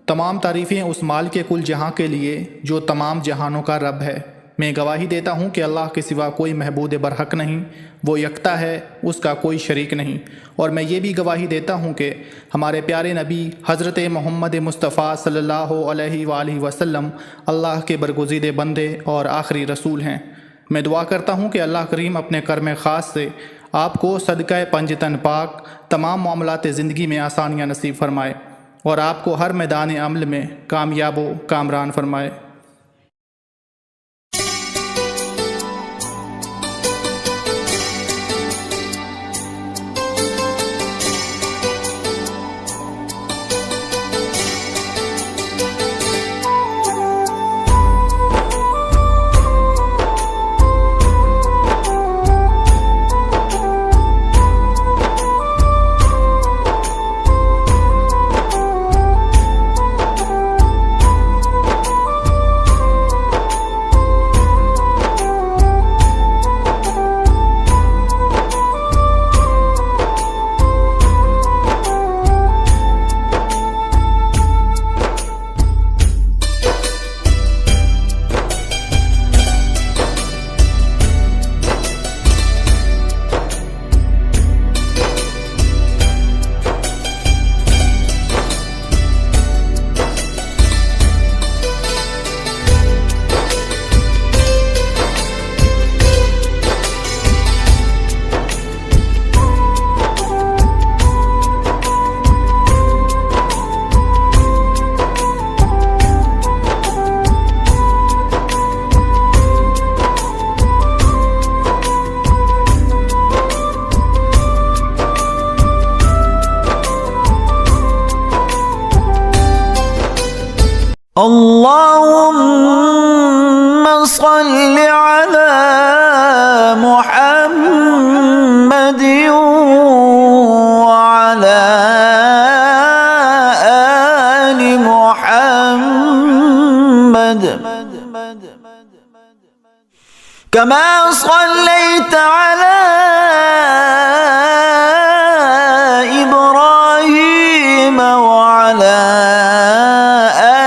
तमाम तारीफ़ें उस माल के कुल जहां के लिए जो तमाम जहानों का रब है। मैं गवाही देता हूँ कि अल्लाह के सिवा कोई महबूद बरहक नहीं, वो यकता है, उसका कोई शरीक नहीं। और मैं ये भी गवाही देता हूँ कि हमारे प्यारे नबी हज़रत मोहम्मद मुस्तफ़ा सल्लल्लाहु अलैहि वसल्लम अल्लाह के बरगुज़ीदे बंदे और आखिरी रसूल हैं। मैं दुआ करता हूँ कि अल्लाह करीम अपने कर्म ख़ास से आपको सदक़ा पंजतन पाक तमाम मामलात ज़िंदगी में आसानियाँ नसीब फरमाए और आपको हर मैदान अमल में कामयाब व कामरान फरमाए। اللهم صل على محمد وعلى آل محمد كما صليت على إبراهيم وعلى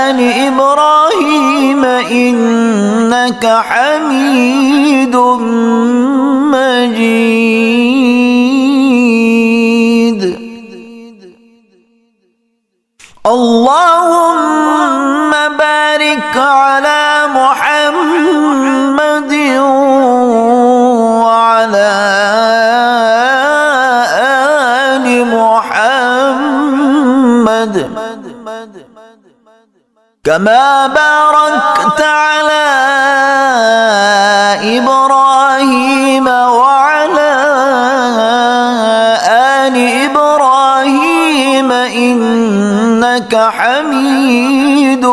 آل إبراهيم إنك حميد مجيد. اللهم بارك على محمد وعلى آل محمد كما باركت على إبراهيم وعلى آل إبراهيم إنك حميد